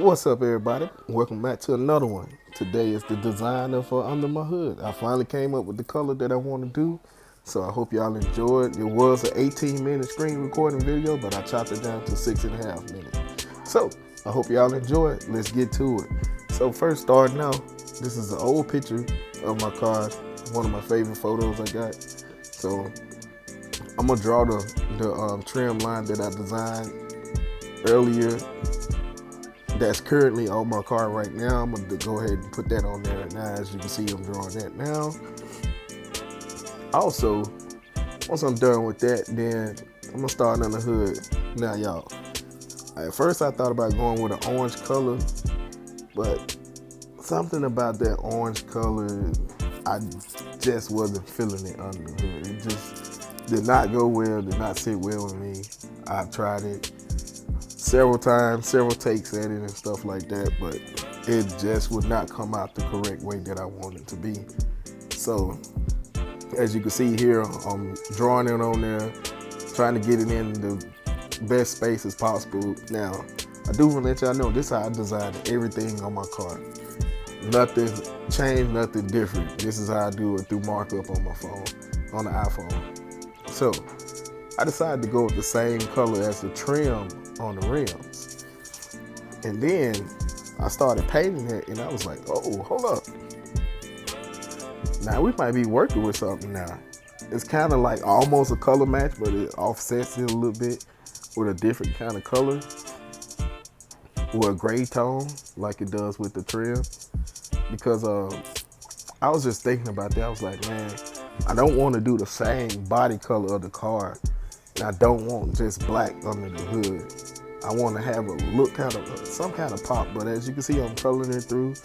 What's up, everybody? Welcome back to another one. Today is the design of under my hood. I finally came up with the color that I want to do, so I hope y'all enjoyed. It was an 18-minute screen recording video, but I chopped it down to 6.5 minutes. So I hope y'all enjoy it. Let's get to it. So first, starting out, this is an old picture of my car. One of my favorite photos I got. So I'm gonna draw the trim line that I designed earlier. That's currently on my car right now. I'm gonna go ahead and put that on there now. As you can see, I'm drawing that now. Also, once I'm done with that, then I'm gonna start on the hood. Now, y'all, at first I thought about going with an orange color, but something about that orange color, I just wasn't feeling it under the hood. It just did not go well, did not sit well with me. I tried it several times, several takes at it and stuff like that, but it just would not come out the correct way that I wanted it to be. So as you can see here, I'm drawing it on there, trying to get it in the best space as possible. Now, I do want to let y'all know this is how I designed everything on my car. Nothing changed, nothing different. This is how I do it through markup on my phone, on the iPhone. So I decided to go with the same color as the trim on the rims. And then I started painting it and I was like, oh, hold up. Now we might be working with something now. It's kind of like almost a color match, but it offsets it a little bit with a different kind of color or a gray tone like it does with the trim. Because I was just thinking about that. I was like, man, I don't want to do the same body color of the car. And I don't want just black under the hood. I want to have a look, some kind of pop. But as you can see, I'm coloring it through,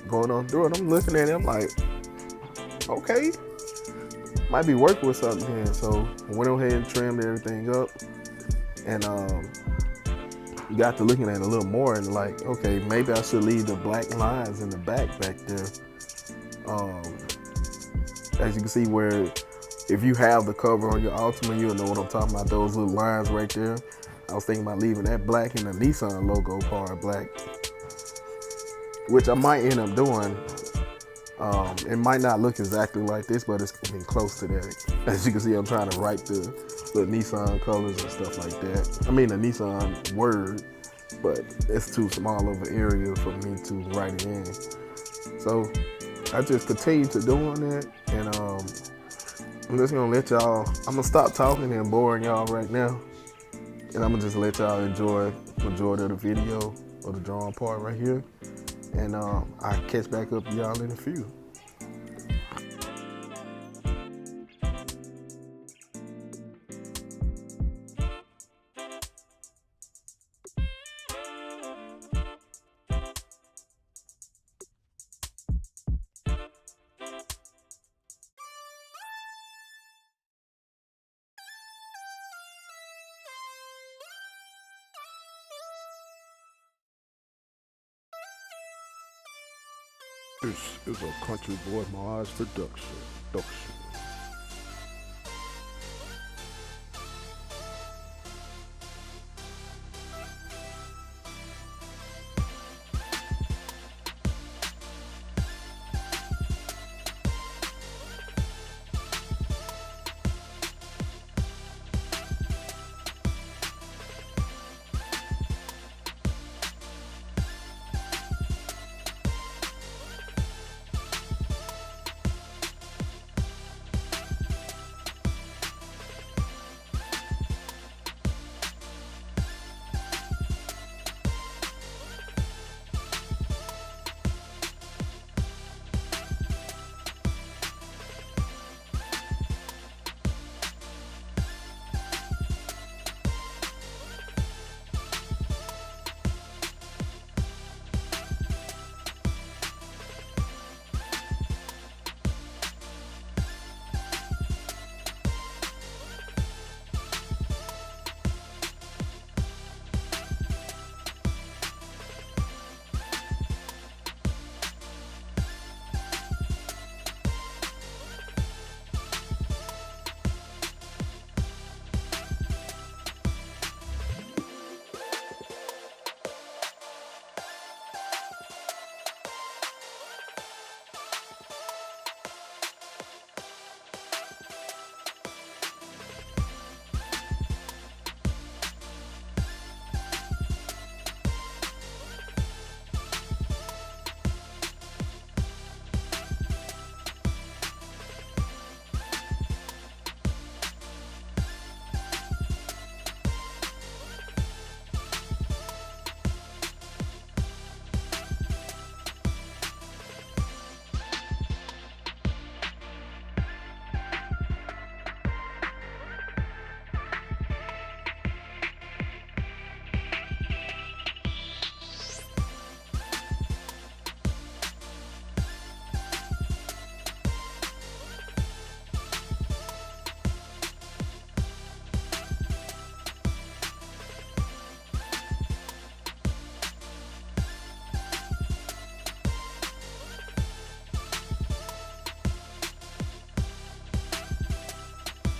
going on through it. I'm looking at it, I'm like, okay, might be working with something here. So I went ahead and trimmed everything up. And got to looking at it a little more and like, okay, maybe I should leave the black lines in the back there. As you can see, where if you have the cover on your Altima, you'll know what I'm talking about, those little lines right there. I was thinking about leaving that black and the Nissan logo part black, which I might end up doing. It might not look exactly like this, but it's getting close to that. As you can see, I'm trying to write the Nissan colors and stuff like that. I mean the Nissan word, but it's too small of an area for me to write it in. So I just continue to doing that, and I'm just gonna let y'all, I'm gonna stop talking and boring y'all right now, and I'm gonna just let y'all enjoy the majority of the video or the drawing part right here, and I'll catch back up with y'all in a few. This is a CountryBoyModz production.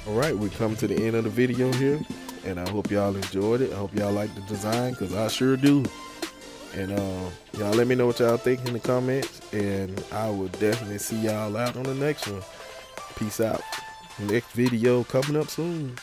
All right, we come to the end of the video here, and I hope y'all enjoyed it. I hope y'all like the design, because I sure do. And y'all let me know what y'all think in the comments, and I will definitely see y'all out on the next one. Peace out. Next video coming up soon.